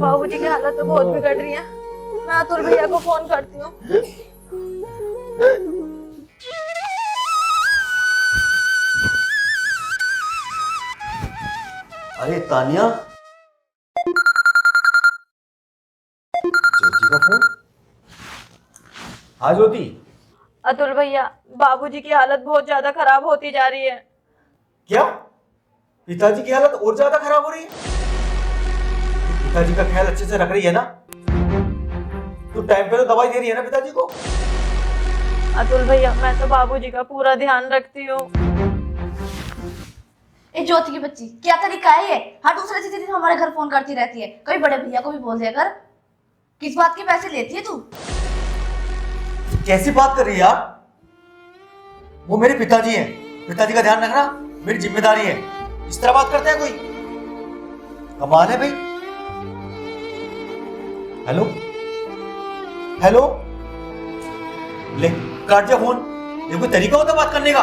बाबूजी की हालत तो बहुत बिगड़ रही है। मैं अतुल भैया को फोन करती हूँ। अरे तानिया, ज्योति का फोन। हाँ ज्योति। अतुल भैया, बाबूजी की हालत बहुत ज्यादा खराब होती जा रही है। क्या? पिताजी की हालत और ज्यादा खराब हो रही है? पिताजी का ख्याल अच्छे से रख रही है ना? तू टाइम पे तो दवाई दे रही है ना पिताजी को? अतुल भैया, मैं तो बाबूजी का पूरा ध्यान रखती हूँ। ए ज्योति की बच्ची, क्या तरीका है ये? हर दूसरे तीसरे दिन हमारे घर फोन करती रहती है। कभी बड़े भैया को भी बोल दिया कर। किस बात के पैसे लेती है तू? कैसी बात कर रही है यार? वो मेरे पिताजी हैं। पिताजी का ध्यान रखना मेरी जिम्मेदारी है। इस तरह बात करते हैं कोई? कमाल है भाई। हेलो हेलो, ले काट जा फोन। ये कोई तरीका होता बात करने का?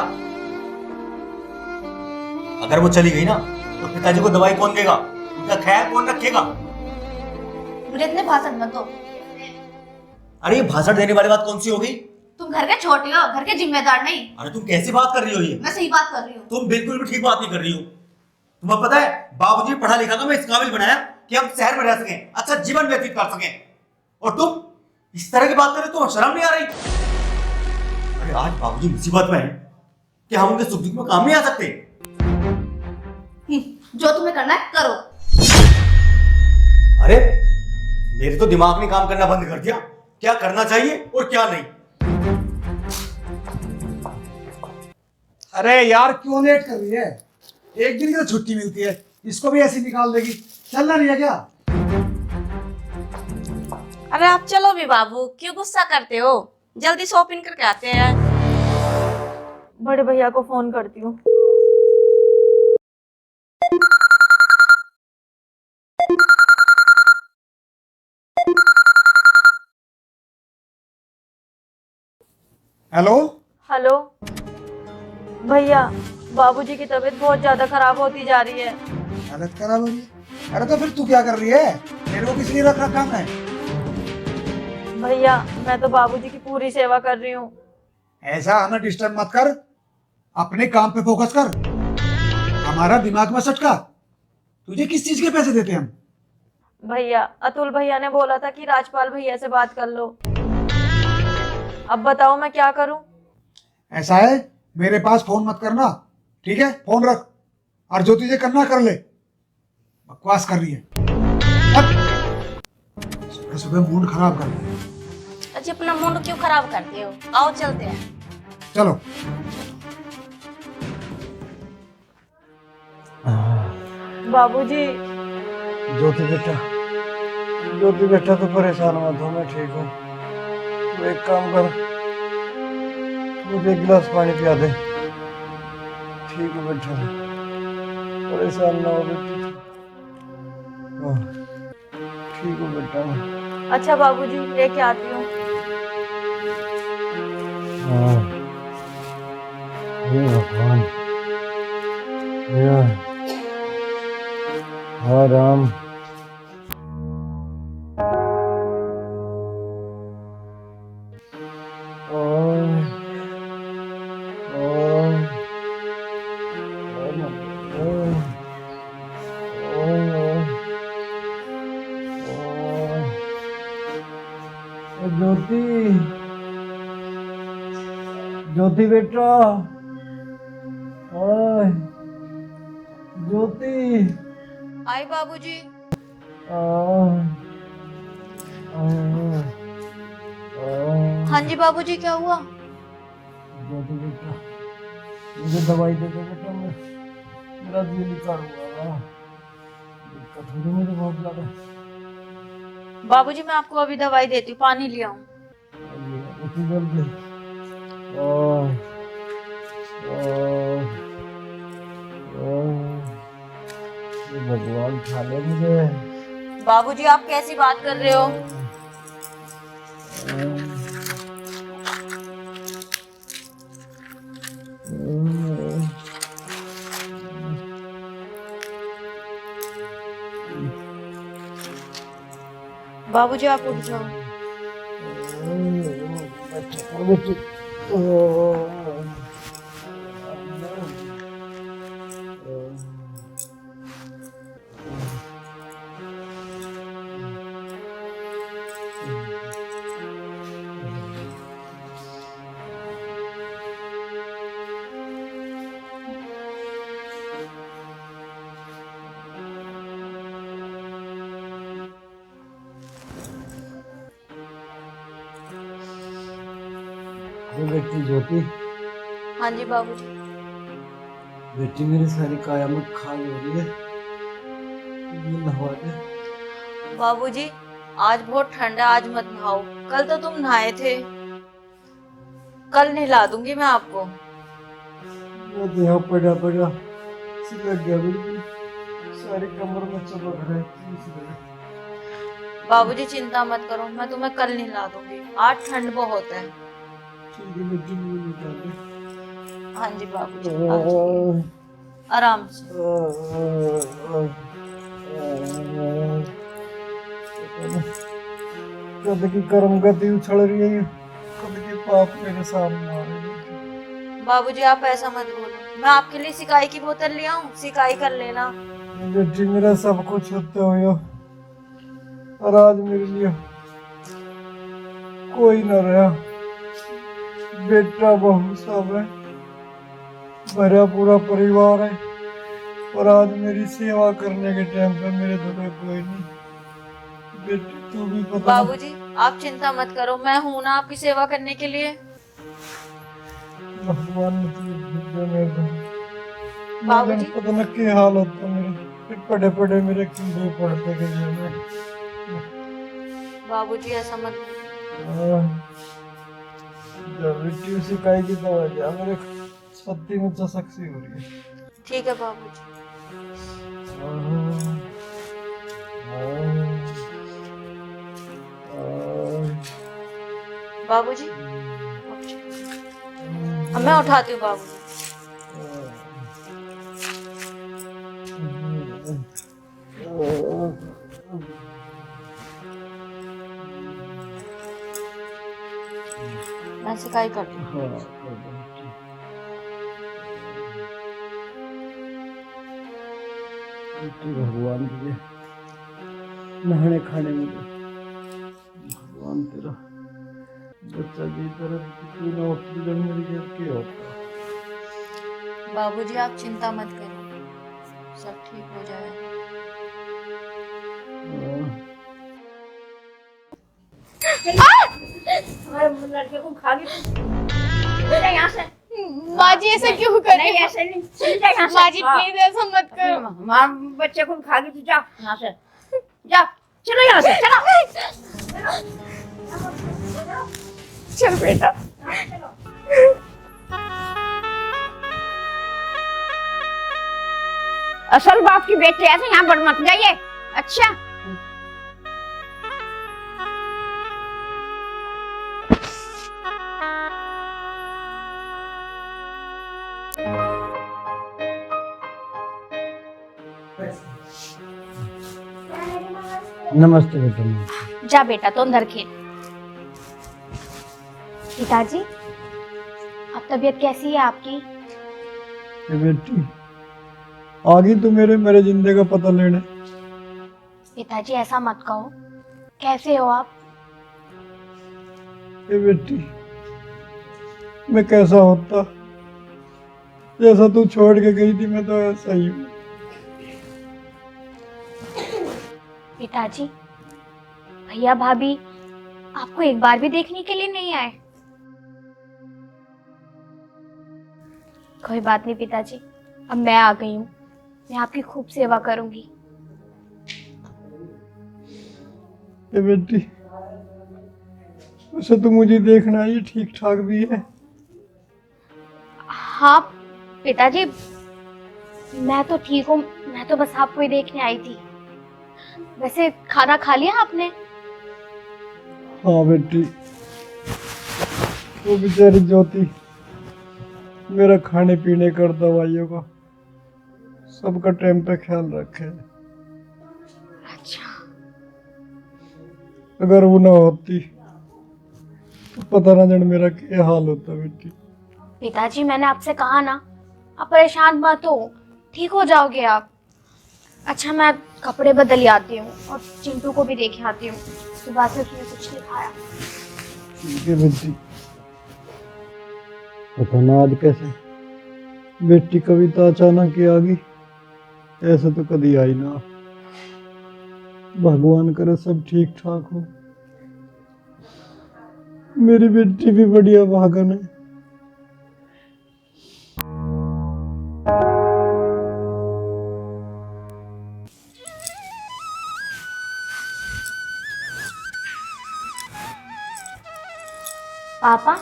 अगर वो चली गई ना तो पिताजी को दवाई कौन देगा? उनका ख्याल कौन रखेगा? मुझे इतने भाषण मत दो। अरे ये भाषण देने वाली बात कौन सी हो गई? तुम घर के छोटे हो, घर के जिम्मेदार नहीं। अरे तुम कैसी बात कर रही हो? ये मैं सही बात कर रही हूँ। तुम बिल्कुल भी ठीक बात नहीं कर रही हो। तुम्हें पता है बाबूजी पढ़ा लिखा का मैं इस काबिल बनाया कि हम शहर में रह सकें, अच्छा जीवन व्यतीत कर सकें, और तुम इस तरह की बात कर रहे हो? तुम्हें शर्म नहीं आ रही? अरे आज बाबूजी मुसीबत में है कि हम उनके सुख दुख में काम नहीं आ सकते। जो तुम्हें करना है करो। अरे मेरे तो दिमाग ने काम करना बंद कर दिया, क्या करना चाहिए और क्या नहीं। अरे यार क्यों लेट कर रही है? एक दिन की तो छुट्टी मिलती है, इसको भी ऐसी निकाल देगी। चलना नहीं है क्या? अरे आप चलो भी बाबू, क्यों गुस्सा करते हो? जल्दी शॉपिंग करके आते हैं। बड़े भैया को फोन करती हूँ। हेलो। हेलो भैया, बाबूजी की तबीयत बहुत ज्यादा खराब होती जा रही है। हालत खराब हो रही है? अरे तो फिर तू क्या कर रही है? मेरे को किस लिए रख रखा है? भैया, मैं तो बाबूजी की पूरी सेवा कर रही हूँ। ऐसा हमें डिस्टर्ब मत कर, अपने काम पे फोकस कर। हमारा दिमाग में सटका। तुझे किस चीज के पैसे देते हम? भैया, अतुल भैया ने बोला था कि राजपाल भैया से बात कर लो। अब बताओ मैं क्या करूं? ऐसा है, मेरे पास फोन मत करना, ठीक है? फोन रख, और जो तुझे करना कर ले। बकवास कर रही है। सुबह सुबह मूड खराब कर दिया। अच्छा, अपना मूड क्यों खराब करते हो? आओ चलते हैं। चलो। बाबूजी। ज्योति बेटा, ज्योति बेटा तो परेशान मत हो, मैं ठीक हूँ। तू एक काम कर, मुझे एक गिलास पानी पिला दे। ठीक है बेटा, परेशान ना हो बेटी। हाँ, ठीक हूँ बेटा मैं। अच्छा बाबूजी, लेके आती हूँ। हाँ, हे भगवान, हाँ राम। ज्योति, ज्योति बेटा, ओए ज्योति। आई बाबूजी। हाँ जी बाबूजी, क्या हुआ? ज्योति बेटा, मुझे दवाई दे दो बेटा, मैं मेरा दिल निकाल हुआ। दिक्कत हो रही मुझे बहुत ज्यादा। बाबूजी, मैं आपको अभी दवाई देती हूँ, पानी ले आऊं? इतनी जल्दी? ओह, ओह, ओह, ये भगवान खा ले मुझे। बाबूजी, आप कैसी बात कर रहे हो? बाबूजी आप उठ जाओ। बेटी ज्योति, हाँ जी बाबूजी। बेटी मेरी सारी काया में खाल हो रही है, ये नहवा दे। बाबूजी आज बहुत ठंड है, आज मत नहाओ। कल तो तुम नहाए थे। कल नहला दूंगी मैं आपको। वो तो यहाँ पड़ा पड़ा सिलक गया बिल्कुल, सारी कमर में चमक रहा है। बाबूजी चिंता मत करो, मैं तुम्हें कल नहला दूंगी। आज ठंड बहुत है। ठीक है बेटी, मुझे निकाल दे। हाँ जी बाबूजी, आ जाइए आराम से। कद की कर्म गति उछल रही है, कद के पाप मेरे सामने आ रहे हैं। बाबूजी आप ऐसा मत बोलो, मैं आपके लिए सिकाई की बोतल ले आऊं, सिकाई कर लेना। बेटी मेरा सब कुछ होते हुए और आज मेरे लिए कोई न रहा, बेटा बहू सब है, मेरा पूरा परिवार है, और आज मेरी सेवा करने के टाइम पे मेरे घर कोई नहीं। बेटी तू भी पता बाबूजी आप चिंता मत करो, मैं हूं ना आपकी सेवा करने के लिए। भगवान ने तुझे मेरे को बाबूजी पता न क्या हाल होता मेरे, फिर पड़े पड़े मेरे कीड़े पड़ते के में। बाबूजी ऐसा मत बोलो। जब बेटी उसी काई की दवा जा, मेरे छाती में चसक सी हो रही है। ठीक है बाबूजी। बाबूजी अब मैं उठाती हूँ बाबूजी। मैं सिकाई करती हूँ। भगवान तुझे नहाने खाने में दे। भगवान तेरा बच्चा जी तरह तू ना ऑक्सीजन मेरी घर के होता। बाबूजी आप चिंता मत करो, सब ठीक हो जाएगा। लड़के को खा गई यहाँ से। माँ जी ऐसा क्यों कर रही नहीं है? ऐसे नहीं, चल जा यहाँ से। माँ जी प्लीज ऐसा मत करो। माँ बच्चे को खा गई, तू जा यहाँ से, जा चलो यहाँ से, चलो चल बेटा। असल बाप की बेटी ऐसे यहाँ पर मत जाइए। अच्छा नमस्ते बेटा। जा बेटा तो अंदर खेल। पिताजी अब तबीयत कैसी है आपकी? ये बेटी आ गई तू मेरे जिंदे का पता लेने। पिताजी ऐसा मत कहो, कैसे हो आप? ये बेटी मैं कैसा होता, जैसा तू छोड़ के गई थी मैं तो ऐसा ही हूँ। पिताजी भैया भाभी आपको एक बार भी देखने के लिए नहीं आए? कोई बात नहीं पिताजी, अब मैं आ गई हूँ, मैं आपकी खूब सेवा करूंगी। ये बेटी वैसे तो मुझे देखना ये ठीक ठाक भी है। हाँ पिताजी मैं तो ठीक हूँ, मैं तो बस आपको ही देखने आई थी। वैसे खाना खा लिया आपने? हाँ बेटी, वो बेचारी ज्योति मेरा खाने पीने का, दवाइयों का सबका टाइम पे ख्याल रखे। अच्छा अगर वो ना होती तो पता ना जाने मेरा क्या हाल होता बेटी। पिताजी मैंने आपसे कहा ना, आप परेशान मत हो, ठीक हो जाओगे आप। अच्छा मैं कपड़े बदल आती हूँ और चिंटू को भी देखे आती हूँ, सुबह से उसने कुछ नहीं खाया। ठीक है बेटी। पता ना आज कैसे बेटी कविता अचानक ही आ गई, ऐसे तो कभी आई ना। भगवान करे सब ठीक ठाक हो। मेरी बेटी भी बढ़िया भागन है। पापा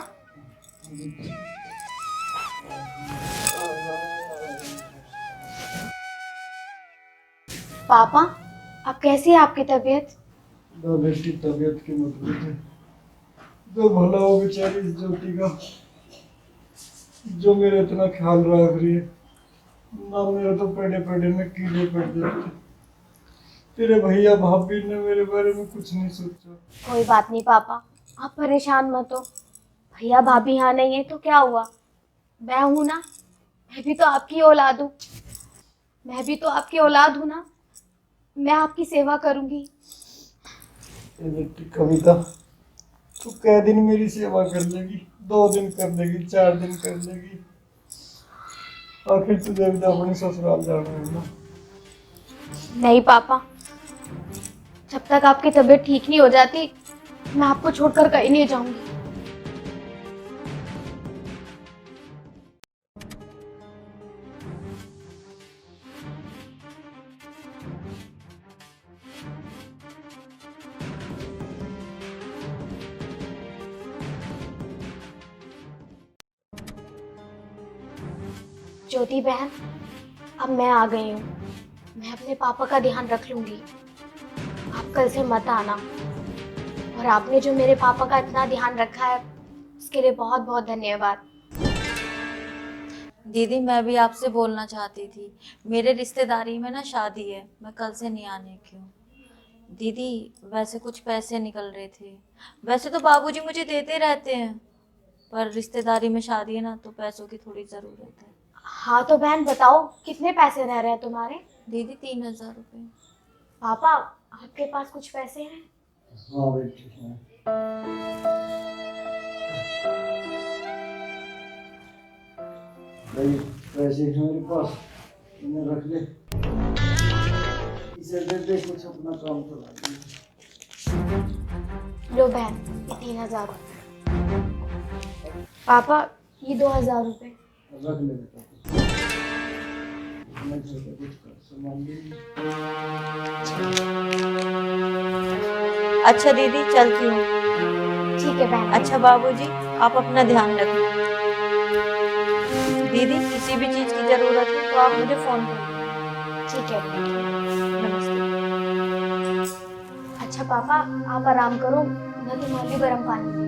पापा अब कैसी है आपकी तबीयत? ना बेटी तबीयत की मतलब है, जो भला हो बेचारी इस ज्योति का, जो मेरा इतना ख्याल रख रही है। ना मेरे तो पेड़े पेड़े में कीड़े पड़ जाते। तेरे भैया भाभी ने मेरे बारे में कुछ नहीं सोचा। कोई बात नहीं पापा, आप परेशान मत हो। भैया भाभी यहाँ नहीं है तो क्या हुआ, मैं हूं ना, मैं भी तो आपकी औलाद हूँ, मैं भी तो आपकी औलाद हूँ ना, मैं आपकी सेवा करूंगी। ये बेटी कविता, तू कै दिन मेरी सेवा कर लेगी? 2 दिन कर लेगी, 4 दिन कर लेगी, आखिर तुझे भी तो अपने ससुराल जाना है ना। नहीं पापा, जब तक आपकी तबीयत ठीक नहीं हो जाती मैं आपको छोड़कर कहीं नहीं जाऊंगी। ज्योति बहन, अब मैं आ गई हूँ, मैं अपने पापा का ध्यान रख लूंगी। आप कल से मत आना, और आपने जो मेरे पापा का इतना ध्यान रखा है उसके लिए बहुत बहुत धन्यवाद। दीदी मैं भी आपसे बोलना चाहती थी, मेरे रिश्तेदारी में ना शादी है, मैं कल से नहीं आने की हूँ। दीदी वैसे कुछ पैसे निकल रहे थे, वैसे तो बाबूजी मुझे देते रहते हैं, पर रिश्तेदारी में शादी है ना तो पैसों की थोड़ी ज़रूरत है। हाँ तो बहन बताओ कितने पैसे रह रहे हैं तुम्हारे? दीदी 3000 रुपये। पापा आपके पास कुछ पैसे हैं? हाँ बेटी हाँ। भाई पैसे हैं मेरे पास, इन्हें रख ले, इसे दे दे, कुछ अपना काम चला ले। लो बहन, ये 3000 रुपये। पापा ये 2000 रुपये। रख ले बेटा, मैं घर पे कुछ कर सामान ले। अच्छा दीदी चलती हूँ। ठीक है बहन। अच्छा बाबूजी आप अपना ध्यान रखना। दीदी किसी भी चीज़ की ज़रूरत हो तो आप मुझे फ़ोन कर। ठीक है बहन। नमस्ते। अच्छा पापा आप आराम करो, मैं तुम्हारे लिए गर्म पानी ली।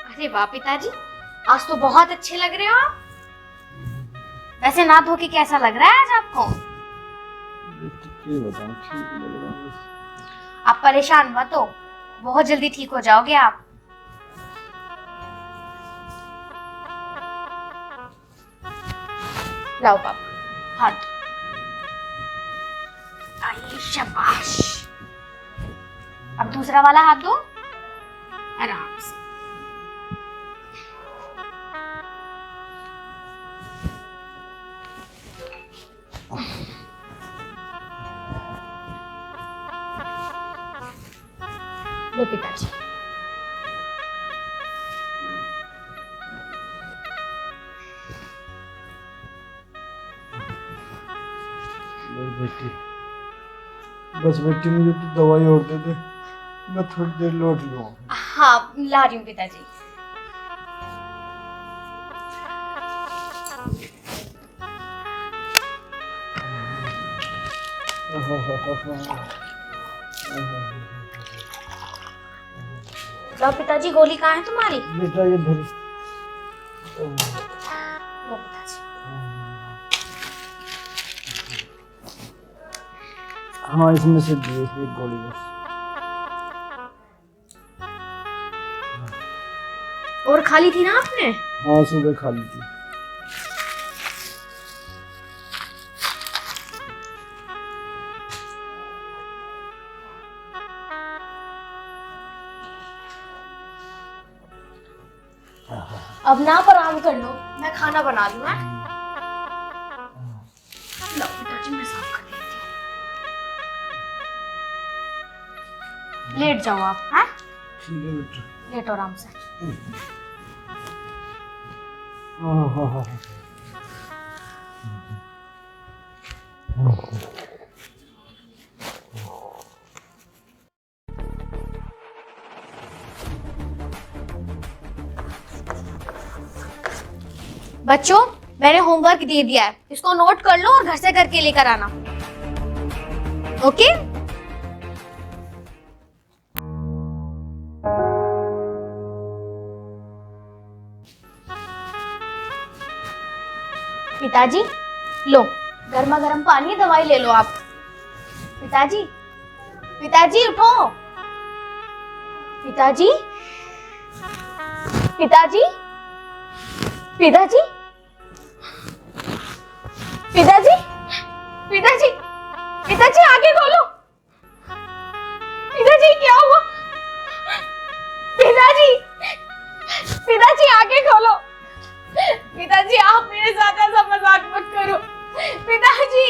अरे वाह पिताजी, आज तो बहुत अच्छे लग रहे हो आप। वैसे ना धो के कैसा लग रहा है आज आपको? ये बताओ, ठीक लग रहा है बस। आप परेशान मत हो, बहुत जल्दी ठीक हो जाओगे आप। लाओ पापा हाथ। आइए शाबाश। अब दूसरा वाला हाथ दो आराम से। लो पिताजी। बेटी, बस बेटी मुझे तो दवाई और दे दे, मैं थोड़ी देर लौट लूँ। हाँ ला रही हूँ पिताजी। लो पिताजी, गोली कहाँ है तुम्हारी? बेटा ये धरी। लो पिताजी। हाँ इसमें से दे एक गोली बस। और खाली थी ना आपने? हाँ सुबह खा ली थी। अब ना आप आराम कर लो, मैं खाना बना लूँ। हैं? लो पिताजी, मैं साफ कर देती हूँ। लेट जाओ आप। हैं? ठीक है बेटा। लेटो आराम से। हाँ। बच्चों, मैंने होमवर्क दे दिया है, इसको नोट कर लो और घर से करके लेकर आना। ओके? पिताजी लो, गर्मा गर्म पानी, दवाई ले लो आप। पिताजी, पिताजी उठो। पिताजी, पिताजी, पिताजी, पिताजी, पिताजी, पिताजी आगे खोलो। पिताजी क्या हुआ? पिताजी, पिताजी आगे खोलो। पिताजी आप मेरे साथ ऐसा मजाक मत करो। पिताजी,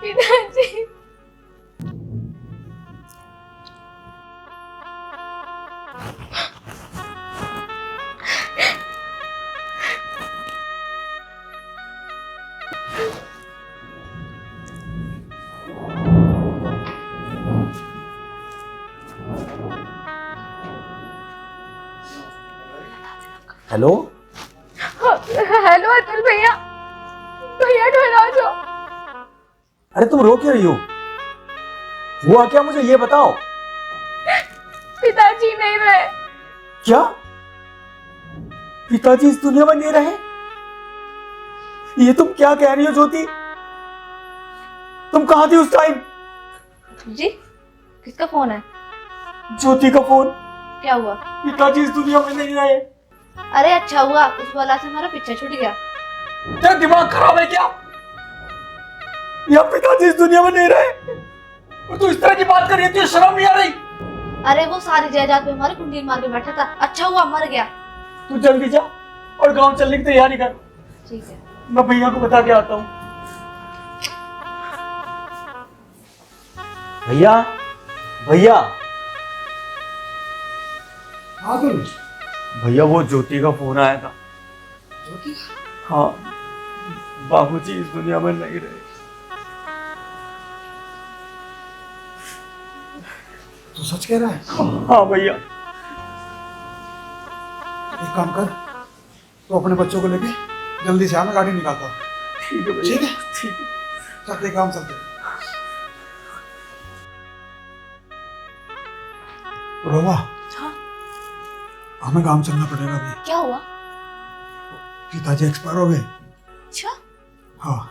पिताजी। हेलो, हेलो अतुल भैया, भैया घर आ जाओ। अरे तुम रो क्यों रही हो? हुआ क्या, मुझे ये बताओ। पिताजी नहीं रहे। क्या? पिताजी इस दुनिया में नहीं रहे? ये तुम क्या कह रही हो ज्योति? तुम कहां थी उस टाइम? जी, किसका फोन है? ज्योति का फोन। क्या हुआ? पिताजी इस दुनिया में नहीं रहे। अरे अच्छा हुआ, उस वाला से हमारा पीछा छूट गया। तेरा दिमाग खराब है क्या? या पिताजी इस दुनिया में नहीं रहे और तू इस तरह की बात कर रही है, तुझे शर्म नहीं आ रही? अरे वो सारी जायदाद पे हमारी कुंडी मार के बैठा था। अच्छा हुआ मर गया। तू जल्दी जा और गांव चलने की तैयारी कर। ठीक है। मैं भैया को बता के आता हूँ। भैया, भैया, हाँ तुम भैया वो ज्योति का फोन आया था। ज्योति? हाँ, बाबूजी इस दुनिया में नहीं रहे। तू सच कह रहा है? हाँ भैया। एक काम कर, तो अपने बच्चों को लेके जल्दी से आना, गाड़ी निकालता हूँ। ठीक है भैया। ठीक है? ठीक है। चलते काम चलते। रोमा, हाँ? हमें काम चलना पड़ेगा अभी। क्या हुआ? पिताजी एक्सपायर हो गए। अच्छा, हाँ।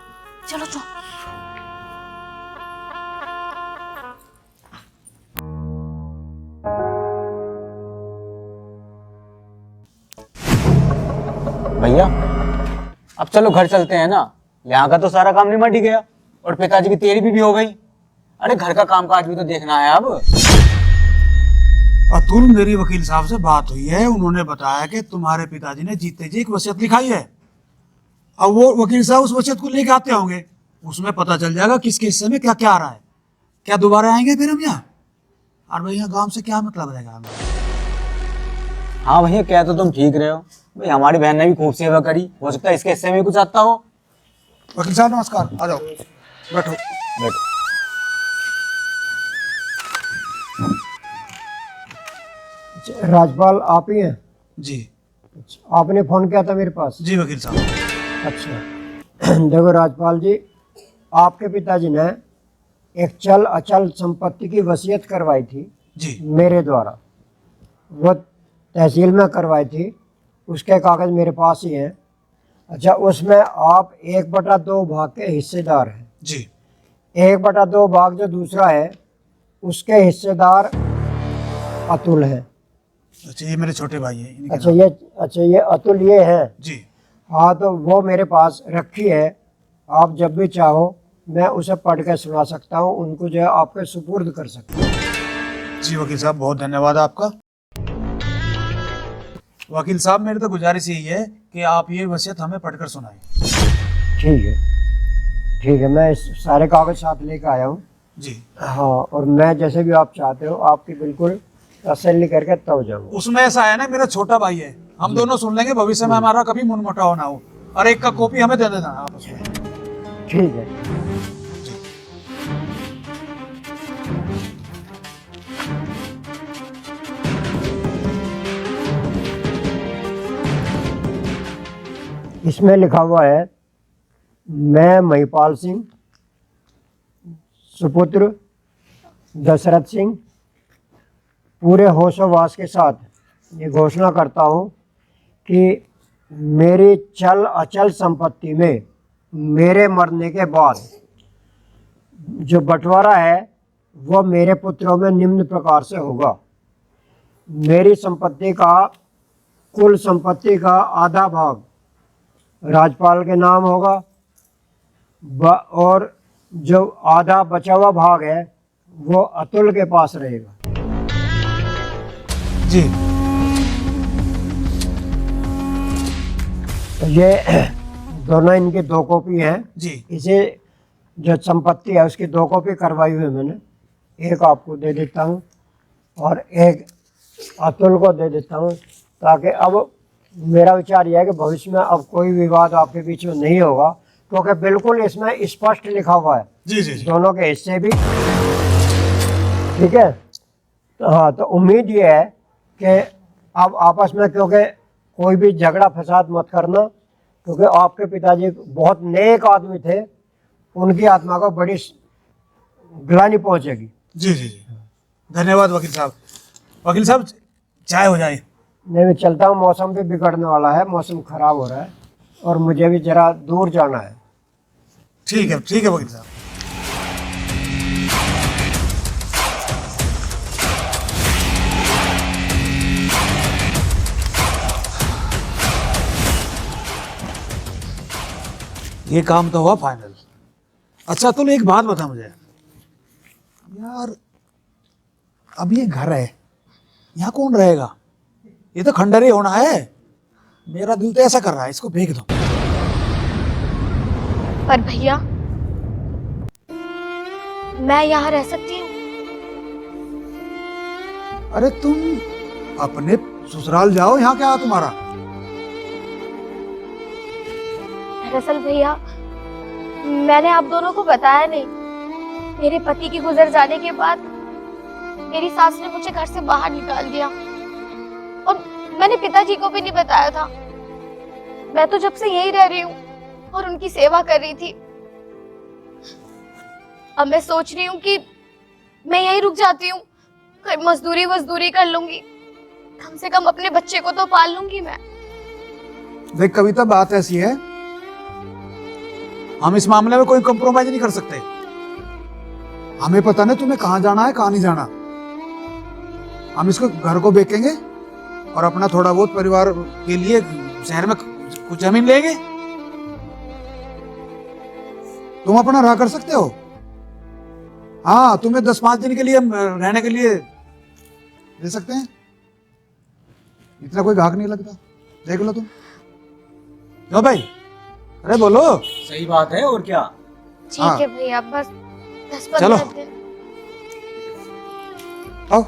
चलो चलो। भैया अब चलो घर चलते हैं ना, यहाँ का तो सारा काम निमट ही गया और पिताजी की तेरी भी हो गई। अरे घर का कामकाज भी तो देखना है अब। अतुल, मेरी वकील साहब से बात हुई है, उन्होंने बताया कि तुम्हारे पिताजी ने जीते जी एक वसीयत लिखाई है। अब वो वकील साहब उस वसीयत को लेके आते होंगे, उसमें पता चल जाएगा किसके हिस्से में क्या क्या आ रहा है। क्या दोबारा आएंगे फिर हम यहाँ? और भाई यहाँ गांव से क्या मतलब रहेगा हमें? हाँ भैया, क्या तो तुम ठीक रहे हो भाई, हमारी बहन ने भी खूब सेवा करी, हो सकता है इसके हिस्से में कुछ आता हो। वकील साहब नमस्कार, आ जाओ बैठो। बैठो। राजपाल आप ही हैं? जी आपने फोन किया था मेरे पास? जी वकील साहब। अच्छा देखो राजपाल जी, आपके पिताजी ने एक चल अचल संपत्ति की वसीयत करवाई थी जी मेरे द्वारा। वो तहसील में करवाई थी, उसके कागज़ मेरे पास ही हैं। अच्छा, उसमें आप 1/2 भाग के हिस्सेदार हैं। जी 1/2 भाग जो दूसरा है उसके हिस्सेदार अतुल है। अच्छा, ये मेरे छोटे भाई हैं, इनके अच्छा ये अतुल ये है। जी हाँ, तो वो मेरे पास रखी है। आप जब भी चाहो मैं उसे पढ़ के सुना सकता हूँ, उनको जो है आपके सुपुर्द कर सकता हूँ। जी वकील साहब, बहुत धन्यवाद आपका। वकील साहब, मेरी तो गुजारिश यही है कि आप ये वसीयत हमें पढ़कर सुनाएं। ठीक है, मैं इस सारे कागज साथ लेकर आया हूँ। जी हाँ, और मैं जैसे भी आप चाहते हो आपकी बिल्कुल तसल्ली करके तब जाऊँगा। उसमें ऐसा है ना, मेरा छोटा भाई है, हम दोनों सुन लेंगे, भविष्य में हमारा कभी मनमुटाव ना हो। और एक का कॉपी हमें दे देना आपस में। ठीक है। इसमें लिखा हुआ है, मैं महिपाल सिंह सुपुत्र दशरथ सिंह पूरे होशोवास के साथ ये घोषणा करता हूँ कि मेरी चल अचल संपत्ति में मेरे मरने के बाद जो बंटवारा है वो मेरे पुत्रों में निम्न प्रकार से होगा। मेरी संपत्ति का, कुल संपत्ति का आधा भाग राजपाल के नाम होगा और जो आधा बचा हुआ भाग है वो अतुल के पास रहेगा। जी तो ये दोनों इनकी 2 कॉपी हैं। जी इसे जो संपत्ति है उसकी 2 कॉपी करवाई हुई है मैंने, एक आपको दे देता हूँ और एक अतुल को दे देता हूँ, ताकि अब मेरा विचार यह है कि भविष्य में अब कोई विवाद आपके बीच में नहीं होगा, क्योंकि बिल्कुल इसमें स्पष्ट लिखा हुआ है जी जी जी दोनों के हिस्से भी। ठीक है, तो हाँ, तो उम्मीद ये है कि अब आपस में क्योंकि कोई भी झगड़ा फसाद मत करना, क्योंकि आपके पिताजी बहुत नेक आदमी थे, उनकी आत्मा को बड़ी ग्लानि पहुंचेगी। जी जी जी धन्यवाद वकील साहब। वकील साहब, चाय हो जाए। नहीं, मैं चलता हूँ, मौसम भी बिगड़ने वाला है, मौसम खराब हो रहा है और मुझे भी जरा दूर जाना है। ठीक है वकील साहब। ये काम तो हुआ फाइनल। अच्छा तो एक बात बता मुझे यार, अब ये घर है, यहाँ कौन रहेगा? ये तो खंडर ही होना है। मेरा दिल तो ऐसा कर रहा है, इसको फेंक दो। पर भैया, मैं यहाँ रह सकती हूँ? अरे तुम अपने ससुराल जाओ, यहाँ क्या है तुम्हारा? दरअसल भैया, मैंने आप दोनों को बताया नहीं। मेरे पति के गुजर जाने के बाद मेरी सास ने मुझे घर से बाहर निकाल दिया और मैंने पिताजी को भी नहीं बताया था। मैं तो जब से यही रह रही हूँ और उनकी सेवा कर रही थी। अब मैं सोच रही हूँ कि मैं यहीं रुक जाती हूँ, कोई मजदूरी कर लूंगी, कम से कम अपने बच्चे को तो पाल लूंगी मैं। देख कविता, बात ऐसी है, हम इस मामले में कोई कंप्रोमाइज नहीं कर सकते। हमें पता नहीं तुम्हें कहाँ जाना है, कहाँ नहीं जाना। हम इसको घर को बेचेंगे और अपना थोड़ा बहुत परिवार के लिए शहर में कुछ जमीन लेंगे। तुम अपना रहा कर सकते हो। हाँ, तुम्हें 10-5 दिन के लिए रहने के लिए दे सकते हैं, इतना कोई घाक नहीं लगता। देख लो तुम। क्यों भाई? अरे बोलो। सही बात है, और क्या। ठीक है भैया, बस 10-15 चलो। दिन। आओ।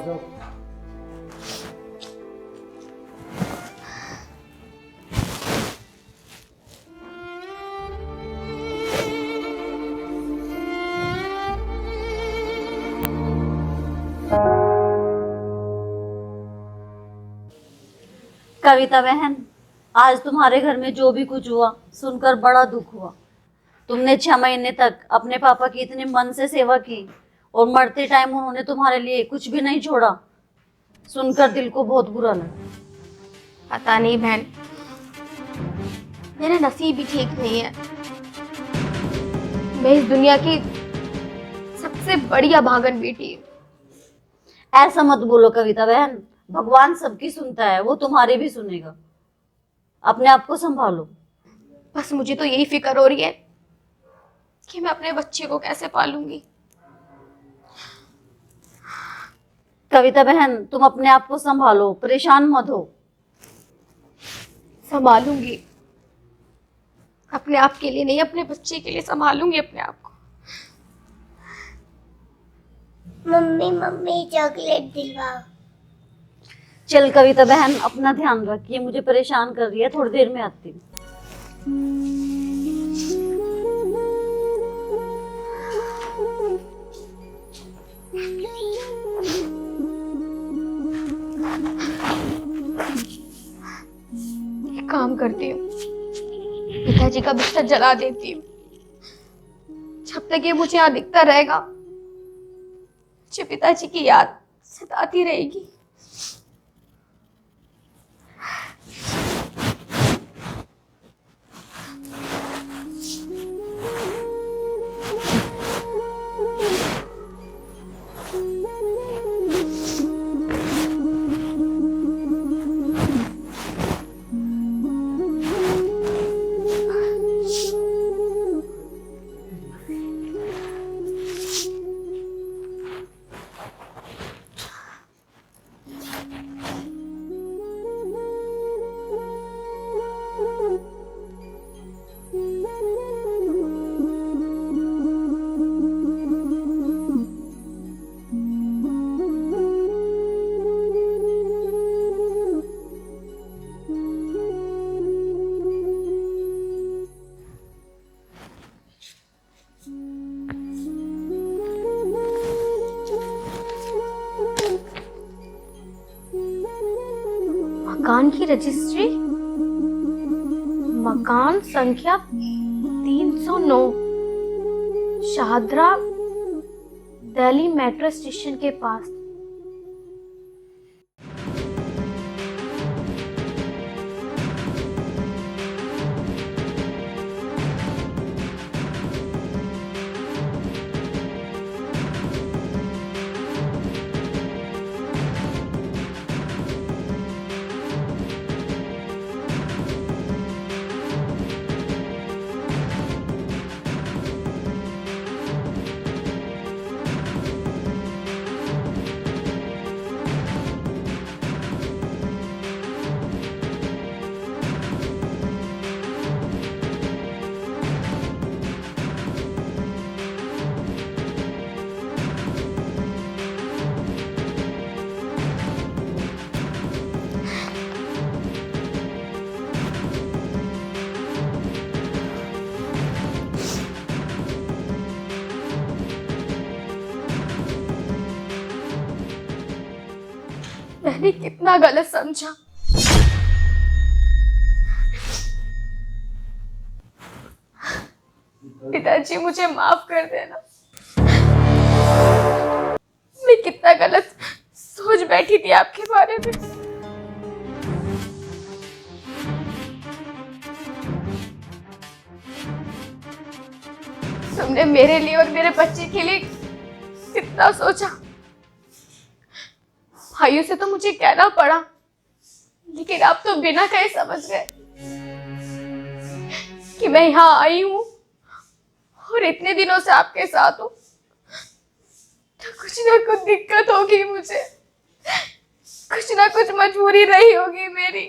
जाओ। कविता बहन, आज तुम्हारे घर में जो भी कुछ हुआ सुनकर बड़ा दुख हुआ। तुमने 6 महीने तक अपने पापा की इतने मन से सेवा की और मरते टाइम उन्होंने तुम्हारे लिए कुछ भी नहीं छोड़ा। सुनकर दिल को बहुत बुरा लगा। पता नहीं बहन, मेरा नसीब ही ठीक नहीं है। मैं इस दुनिया की सबसे बड़ी अभागन बेटी हूँ। ऐसा मत बोलो कविता बहन, भगवान सबकी सुनता है, वो तुम्हारी भी सुनेगा। अपने आप को संभालो। बस मुझे तो यही फिक्र हो रही है कि मैं अपने बच्चे को कैसे पालूंगी। कविता बहन, तुम अपने आप को संभालो, परेशान मत हो। संभालूंगी, अपने आप के लिए नहीं, अपने बच्चे के लिए संभालूंगी अपने आप को। मम्मी मम्मी चॉकलेट दिलवाओ। चल कविता बहन, अपना ध्यान रख, ये मुझे परेशान कर रही है, थोड़ी देर में आती हूँ। एक काम करती हूँ, पिताजी का बिस्तर जला देती हूँ। जब तक ये मुझे यहाँ दिखता रहेगा, मुझे पिताजी की याद सताती रहेगी। मकान की रजिस्ट्री, मकान संख्या 309, शाहदरा, दिल्ली मेट्रो स्टेशन के पास। मैंने कितना गलत समझा। पिताजी मुझे माफ कर देना। मैं कितना गलत सोच बैठी थी आपके बारे में। तुमने मेरे लिए और मेरे बच्चे के लिए कितना सोचा। भाइयों से तो मुझे कहना पड़ा, लेकिन आप तो बिना कहे समझ गए कि मैं यहाँ आई हूँ और इतने दिनों से आपके साथ हूँ, तो कुछ ना कुछ दिक्कत होगी मुझे, कुछ ना कुछ मजबूरी रही होगी मेरी।